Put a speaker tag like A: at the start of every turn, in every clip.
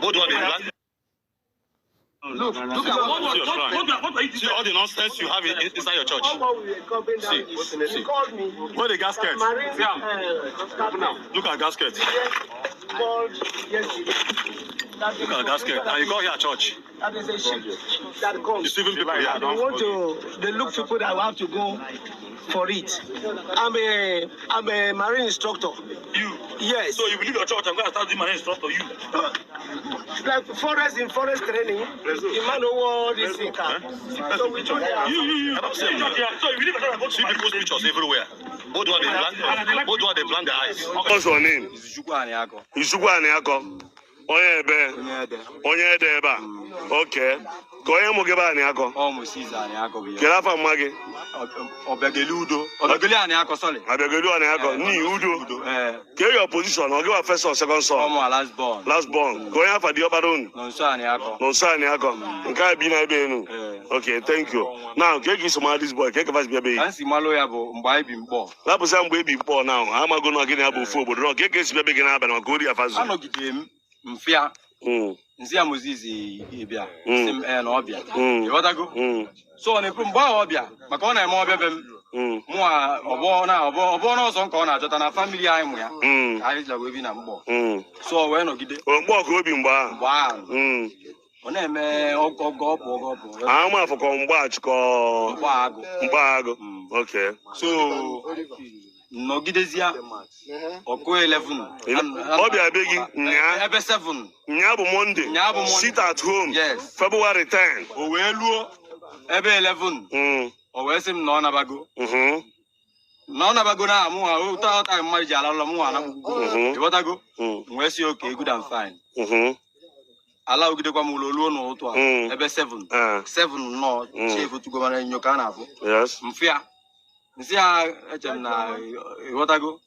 A: Both what they plan.
B: Look at what
A: see all the nonsense you have inside your church.
B: See. Called me.
A: Where the gasket? Look at gasket. Look at gasket. And you go here church.
B: That is a ship that comes.
A: Deceiving people here.
B: They look people that have to go for it. I'm a marine instructor.
A: You?
B: Yes.
A: So you believe your church? I'm going to start doing marine instructor. You?
B: Like forest training. You man know what this thing can. So we do that.
A: You. So you believe your church? See people's pictures everywhere. Both what they plan. Both what they plan their eyes.
C: What's your name? Isugwaniako. Onye ebe. Okay. Ka onye mụ gị be anyị akọ.
D: Musa anyị akọ bụ ya.
C: Kere afa mma gị?
D: Ọbịageli Udo. Ọbịageli anyị akọ, sorry.
C: Ọbịageli anyị akọ. Ni Udo. Ke your position? Ọ gị wa first or second son?
D: Ọmụ last born.
C: Last born. Ka onye afa dị ọkpara unu?
D: Nonso anyị akọ.
C: Nonso anyị akọ. Nke a bi na ebe enu. Okay, thank you. Now, ke gị soma this boy? Ke ka fasi bịa be yi?
D: Ka nsi malụ ya bụ mgbe anyị bi mkpọ.
C: Lapụsa mgbe ebi mkpọ now. Amago na gị na bụ ofu obodo. Ke ka esi bịa be gị n'abalị maka ori afazu?
D: Anọgide m mfịa. Nzi ya Moses ịbịa. Si m na ọbịa. Ịghọtago? So ọ na-ekwu mgbe ahụ ọbịa maka ọ na-eme ọbịa be m. Mụa ọbọ n'ọzọ nke ọ na-achọta na famili anyị mụ ya. Ka anyị jila wee bi na mgbọ. So ọ wee nọgide.
C: Mgbọ ka obi mgbe ahụ.
D: Mgbe ahụ. Ọ na-eme ọgọpụ.
C: Ama afọkọ mgbe achịkọ. Mgbaagụ. Okay.
D: So nọgidezia ọkụ 11.
C: Ọ bịa be gị nyaa.
D: Ebe 7.
C: Nyaa bụ Monday. Sit at home.
D: Yes.
C: February 10.
D: O wee luo ebe 11. O wee sị m na ọ nabago. Na ọ nabago na mụ ha ụta mmadụ ji alalọ mụ ha na ịghọtago. Wee sị okay, good and fine. Ala ogidekwa m ụlọ luo n'ụtụ a ebe 7. 7 nọ chief tugomara enyo ka a na-afụ.
C: Yes.
D: Mfịa. Nsị ya eche m na ịghọtago.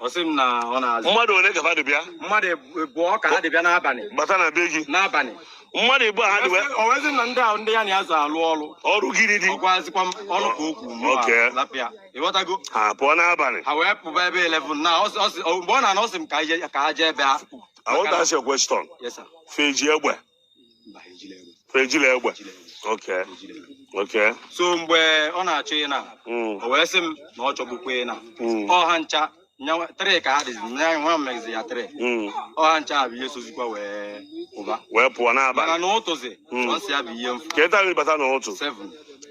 D: Ọ sị m na ọ na-azụ.
C: Mmadụ ole ka ha dị bịa?
D: Mmadụ abụọ ka ha dị bịa n'abalị.
C: Bata na be gị.
D: N'abalị.
C: Mmadụ abụọ ha dị wee.
D: O wezi na ndị ya na-azụ alụ ọrụ.
C: Ọrụ gịnị dị?
D: Ọgwazikwa m ọrụ ka okwu mụ lapịa. Ịghọtago?
C: Ha pụọ n'abalị.
D: Ha wee pụba ebe 11 na mgbe ọ na-anọ sị m ka ha jee ebe ha.
C: I want to ask you a question.
D: Yes, sir.
C: Feji egbe. Fejile egbe. Okay. Okay.
D: So mgbe ọ na-achọ ị na o wee sị m na ọ chọgbukwe na ọ ha ncha 3 ka ha dịzi nwa mmegzi ya 3 ọ ha ncha bụ ihe sozikwa wee
C: pụọ n'abalị
D: mana n'ụtụzi ọ si ya bụ ihe mfu
C: ka ịta nri bata n'ụtụ
D: 7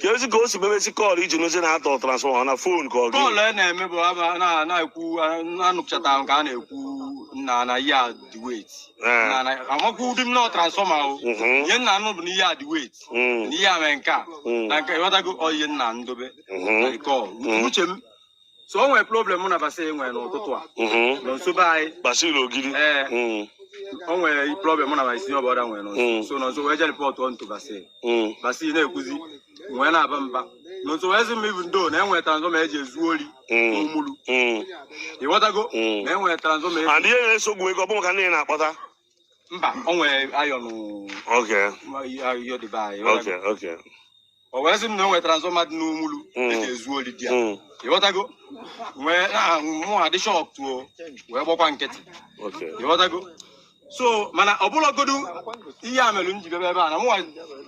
C: ka ezi ka o si memesi kọọlụ iji n'ozi na-atọ transfọma na fon ka ọ gị
D: kọọlụ na-eme bụ na-ekwu anụpụchata nke a na-ekwu na ya dị wet amakwu ụdị m nọ transfọma o ihe nna anụ bụ na ihe a dị wet na ihe a mee nke a na nke ịghọtago ihe nna ndobe uche m so o nwere problem mụ na Basị nwere n'ụtụtụ a n'nso be anyị
C: Basị Ogidi
D: o nwere problem mụ na Basị ọbọda nwere n'nso so n'nso wee je ripọtụ ọntụ Basị na-ekwuzi nwee na-aba mba n'nso wee zi m ibu ndo na enwere transfọma eji ezu ori n'omulu ịghọtago na enwere transfọma eji
C: and ihe na-esogbu ego ọ bụ maka ndị na-akpọta
D: mba o nwere ayọnụ ayọ dị be anyị o wee zi m na enwere transfọma dị n'omulu eji ezu ori dị ya ịghọtago nwee mụ adị shọk tụọ wee gbakwa nkịtị ịghọtago so mana ọ bụlagodu ihe a mere m ji bịa ebe a na mụ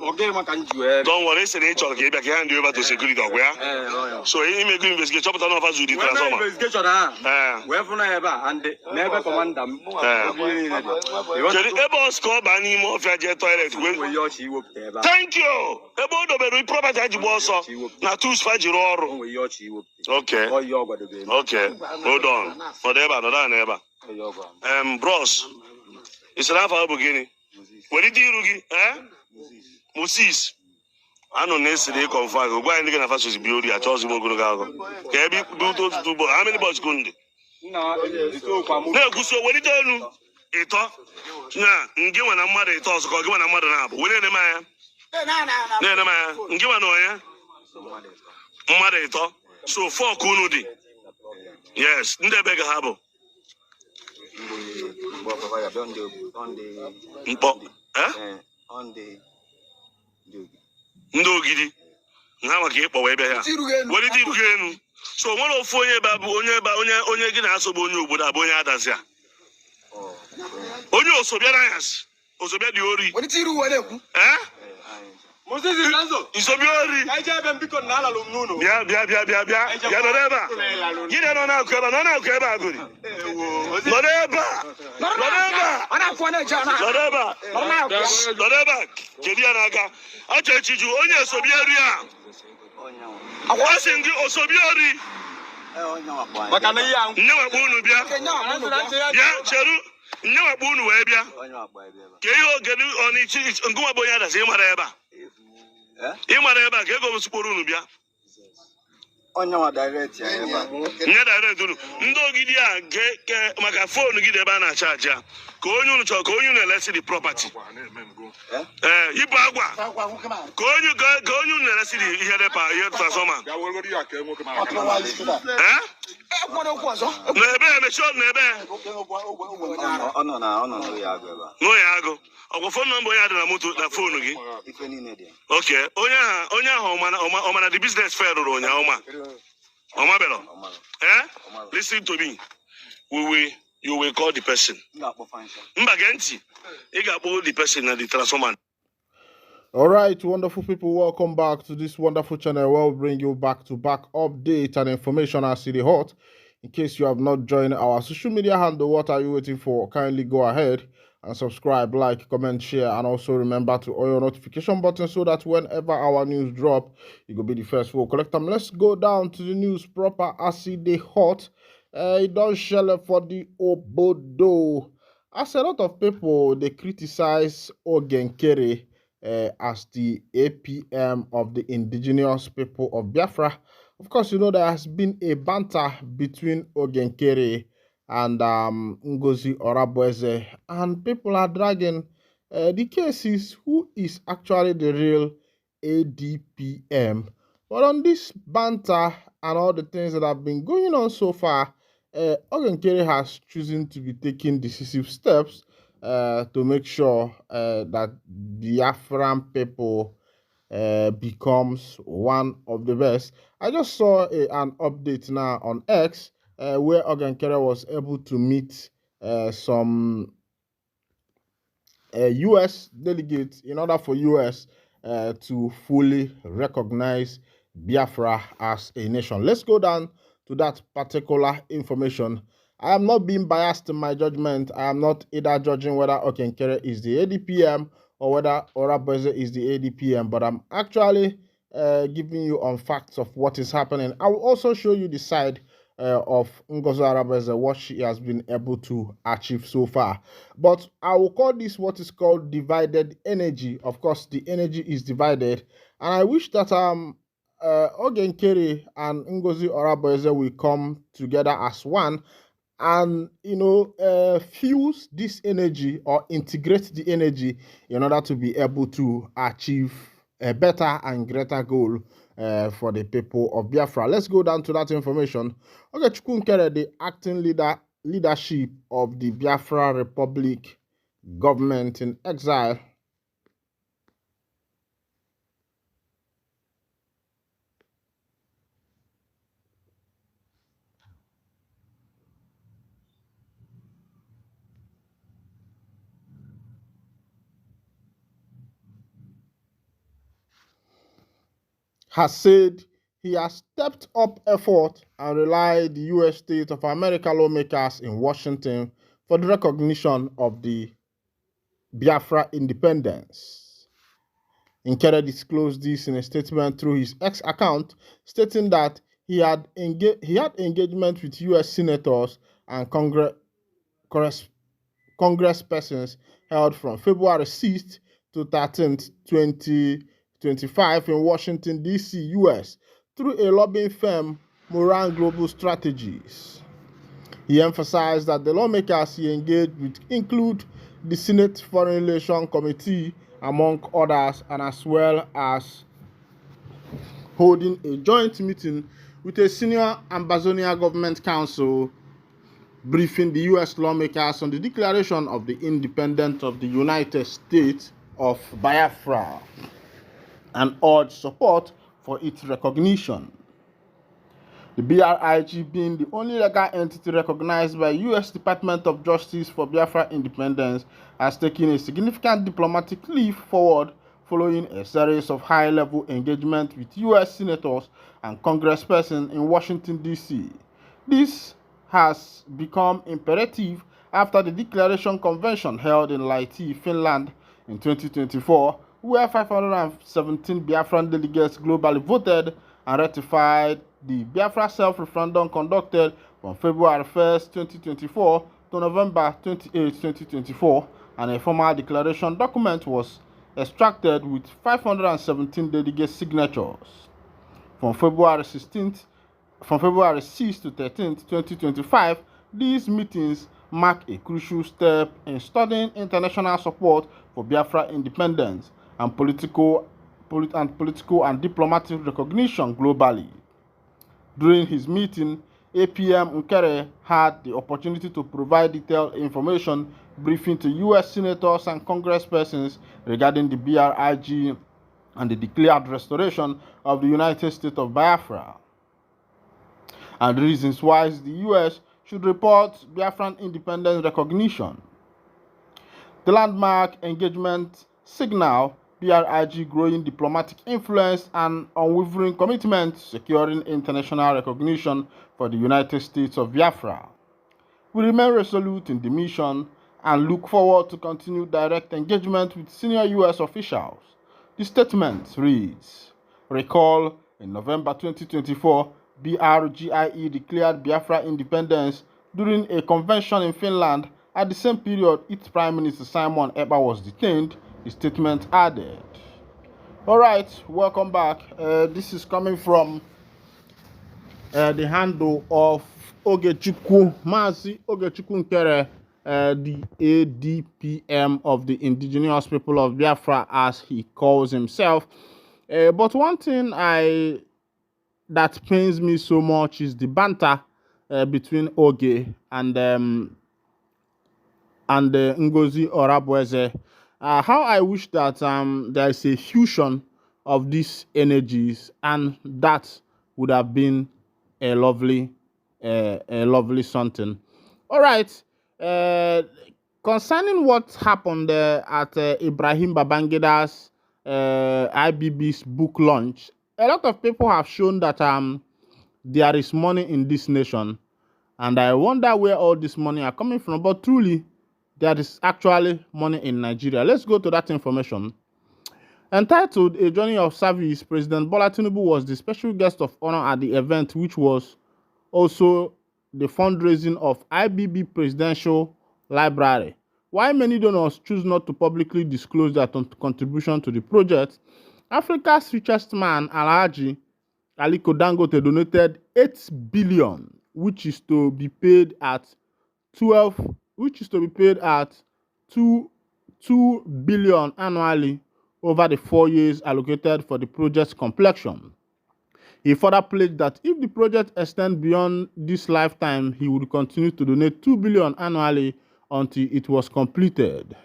D: oge maka m ji wee
C: don't worry sị na ị chọrọ ka ị bịa ka ha ndị over to security ọgwụ ya so imego investigate chọpụta na ọfa zuru transfọma
D: investigation ha wee fụ na ebe a n'ebe kọmanda m
C: kedu ebe ọ sị ka ọ baa n'ime ọfịa jee toilet thank you ebe o dobere property ji gba ọsọ na tusfa jiri ọrụ okay hold on nọdụ ebe a nọdụ ana ebe a bros isara afọ bụ gịnị welite iru gị Moses anụ na-esiri ịkọmfa gị gwa anyị ndị gị na fasos bi ori achọghịzi m ogologo akọ ka ebe bute otutu ụgbọ how many bọs kundi na-ekwusi welite elu ịtọ na ngị nwe na mmadụ ịtọ ọzọ ka ọ gị nwe na mmadụ na-abụ were na-eme anya ngị nwe na onye mmadụ ịtọ so fọk unu dị yes ndị ebe ga ha bụ mkpọ ndị Ogidi ha maka ịkpọ wee bịa ya welite iru gị enu so nwere ofu onye ebe bụ onye gị na-asọgbu onye obodo abụ onye adazi a onye oso bịara anyasị Osobia di ori.
B: What did you do?
C: Eh?
D: Moses Lanzo.
C: Isobia ori.
D: I just been because Nala Lumno.
C: Bia. Ya no neba. Gide no na kweba, no na kweba aguri. No neba. Kedi anaga. Acha chiju onye Osobia ori a. Akwasi ngi Osobia ori.
D: Maka na ya.
C: Nne wa bunu bia. Bia cheru. Nne wa bunu we bia. Ke yo gedu oni chi nguma bonya da se mara eba. Imara eba ke go sukuru nu bia.
B: Onyawa direct ya eba.
C: Nye direct nu. Ndo gidi a ke maka phone gidi eba na charge ya. Ko onyu nu cho ko onyu na lesi the property. Ibu agwa. Ko onyu na lesi the ihe de pa ihe transformer. Na ebe me short na ebe.
B: Ono ya agwa.
C: No ya ago. Ọkwa phone number ya dị na moto na phone gị.
B: Ife niile dị.
C: Okay, onye ahụ ọmana the business fair rụrụ onye ọma belo. Listen to me. You will call the person. Mba genti. Ị ga-akpọ the person na the transformer.
E: All right, wonderful people, welcome back to this wonderful channel where we bring you back-to-back updates and information as City Hot. In case you have not joined our social media handle, what are you waiting for? Kindly go ahead and subscribe, like, comment, share, and also remember to on your notification button so that whenever our news drop, you will be the first to collect them. Let's go down to the news proper as City Hot. It don't shell for the Obodo. As a lot of people, they criticize Ogenkere as the APM of the indigenous people of Biafra. Of course, you know there has been a banter between Ogenkere and Ngozi Orabueze, and people are dragging the cases who is actually the real ADPM. But on this banter and all the things that have been going on so far, Ogenkere has chosen to be taking decisive steps to make sure that the Afghan people becomes one of the best. I just saw an update now on X where Ogenkere was able to meet some U.S. delegates in order for U.S. To fully recognize Biafra as a nation. Let's go down to that particular information. I am not being biased in my judgment. I am not either judging whether Ogenkere is the ADPM or whether Orabueze is the ADPM, but I'm actually giving you on facts of what is happening. I will also show you the side of Ngozi Orabueze, what she has been able to achieve so far. But I will call this what is called divided energy. Of course, the energy is divided, and I wish that Ogenkere and Ngozi Orabueze will come together as one and fuse this energy or integrate the energy in order to be able to achieve a better and greater goal for the people of Biafra. Let's go down to that information. Okay, Chukwunkere, the acting leadership of the Biafra Republic government in exile, has said he has stepped up effort and relied the U.S. State of America lawmakers in Washington for the recognition of the Biafra independence. Nkere disclosed this in a statement through his X account, stating that he had engagement with U.S. senators and congresspersons held from February 6th to 13th, 2025 in Washington, D.C., U.S., through a lobbying firm, Moran Global Strategies. He emphasized that the lawmakers he engaged with include the Senate Foreign Relations Committee, among others, and as well as holding a joint meeting with a senior Ambazonian Government Council, briefing the U.S. lawmakers on the declaration of the independence of the United States of Biafra and urged support for its recognition. The BRIG being the only legal entity recognized by U.S. Department of Justice for Biafra independence has taken a significant diplomatic leap forward following a series of high-level engagement with U.S. senators and congresspersons in Washington, D.C. This has become imperative after the Declaration Convention held in Lahti, Finland in 2024, where 517 Biafran delegates globally voted and ratified the Biafra self-referendum conducted from February 1, 2024 to November 28, 2024, and a formal declaration document was extracted with 517 delegate signatures. From February 6 to 13, 2025, these meetings mark a crucial step in studying international support for Biafra independence and political and diplomatic recognition globally. During his meeting, APM Nkere had the opportunity to provide detailed information briefing to U.S. senators and congresspersons regarding the BRIG and the declared restoration of the United States of Biafra, and reasons why the U.S. should report Biafran independence recognition. The landmark engagement signal BRIG growing diplomatic influence and unwavering commitment to securing international recognition for the United States of Biafra. We remain resolute in the mission and look forward to continued direct engagement with senior U.S. officials. The statement reads, recall, in November 2024, BRGIE declared Biafra independence during a convention in Finland. At the same period, its Prime Minister Simon Ekpa was detained, the statement added. Alright, welcome back. This is coming from the handle of Ogechukwu, Mazi Ogechukwu Nkere, the ADPM of the indigenous people of Biafra, as he calls himself. But one thing that pains me so much is the banter between Oge and Ngozi Orabweze. How I wish that there is a fusion of these energies, and that would have been a lovely something. All right. Concerning what happened at Ibrahim Babangida's IBB's book launch, a lot of people have shown that there is money in this nation, and I wonder where all this money are coming from. But truly, there is actually money in Nigeria. Let's go to that information. Entitled A Journey of Service, President Bola Tinubu was the special guest of honor at the event, which was also the fundraising of IBB Presidential Library. While many donors choose not to publicly disclose their contribution to the project, Africa's richest man, Alhaji Aliko Dangote, donated 8 billion, which is to be paid at 2 billion annually over the 4 years allocated for the project's completion. He further pledged that if the project extends beyond this lifetime, he would continue to donate 2 billion annually until it was completed.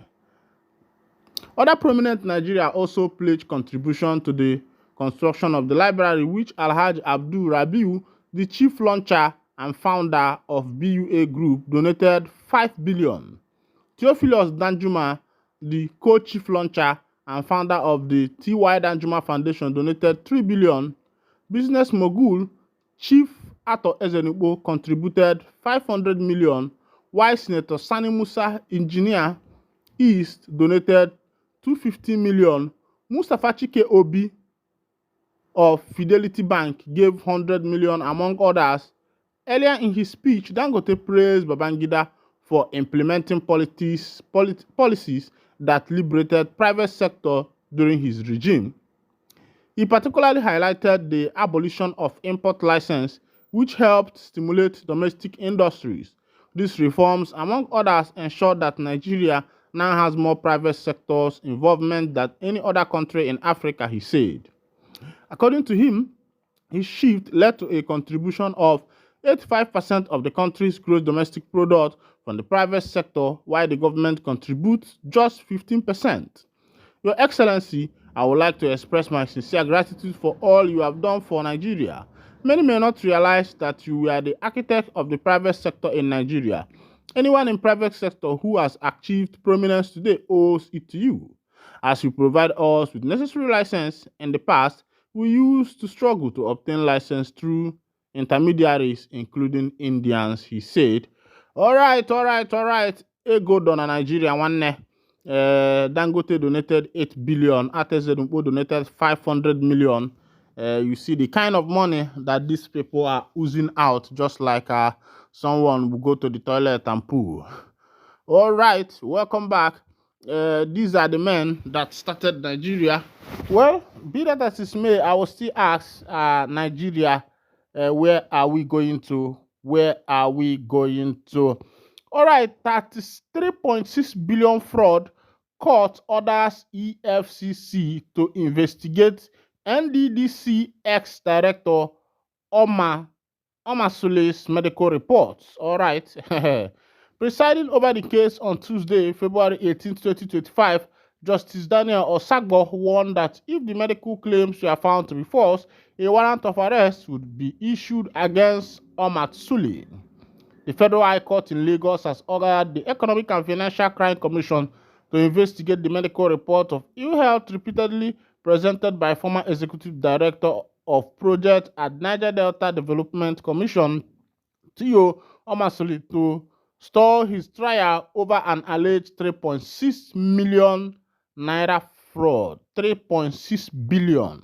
E: Other prominent Nigeria also pledged contribution to the construction of the library, which Alhaji Abdul Rabiu, the chief launcher and founder of BUA Group, donated 5 billion. Theophilus Danjuma, the co-chief launcher and founder of the T.Y. Danjuma Foundation, donated 3 billion. Business mogul Chief Ato Ezenigbo contributed 500 million, while Senator Sani Musa, Engineer East, donated 250 million. Mustafa Chike Obi of Fidelity Bank gave 100 million, among others. Earlier in his speech, Dangote praised Babangida for implementing policies that liberated private sector during his regime. He particularly highlighted the abolition of import license, which helped stimulate domestic industries. These reforms, among others, ensured that Nigeria now has more private sector's involvement than any other country in Africa, he said. According to him, his shift led to a contribution of 85% of the country's gross domestic product from the private sector, while the government contributes just 15%. Your Excellency, I would like to express my sincere gratitude for all you have done for Nigeria. Many may not realize that you are the architect of the private sector in Nigeria. Anyone in private sector who has achieved prominence today owes it to you. As you provide us with necessary license in the past, we used to struggle to obtain license through intermediaries, including Indians, he said. All right. Ego dona Nigeria one. Dangote donated 8 billion. Atezedumpo donated 500 million. You see the kind of money that these people are oozing out, just like someone will go to the toilet and poo. All right, welcome back. These are the men that started Nigeria. Well, be that as it may, I will still ask Nigeria, where are we going to? Where are we going to? All right, that is 3.6 billion fraud. Court orders EFCC to investigate NDDC ex-director Omar Sule's medical reports. All right. Presiding over the case on Tuesday, February 18, 2025, Justice Daniel Osagbo warned that if the medical claims were found to be false, a warrant of arrest would be issued against Omar Sule. The Federal High Court in Lagos has ordered the Economic and Financial Crime Commission to investigate the medical report of ill health repeatedly presented by former Executive Director of Project at Niger Delta Development Commission, Tio Omasoli, to stall his trial over an alleged 3.6 million naira fraud. 3.6 billion.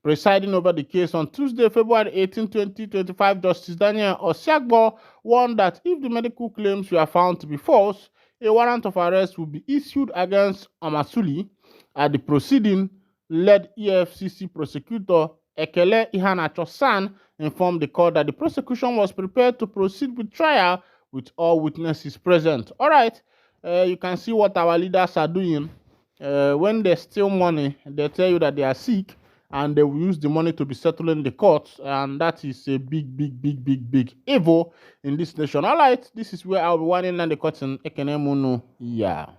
E: Presiding over the case on Tuesday, February 18, 2025, Justice Daniel Osagbo warned that if the medical claims were found to be false, a warrant of arrest would be issued against Omasuli. At the proceeding, led EFCC prosecutor Ekele Ihanacho-san informed the court that the prosecution was prepared to proceed with trial with all witnesses present. All right, you can see what our leaders are doing. When they steal money, they tell you that they are sick, and they will use the money to be settling the courts, and that is a big evil in this nation. All right, this is where I'll be winding down the curtain. Ekene Munu, yeah.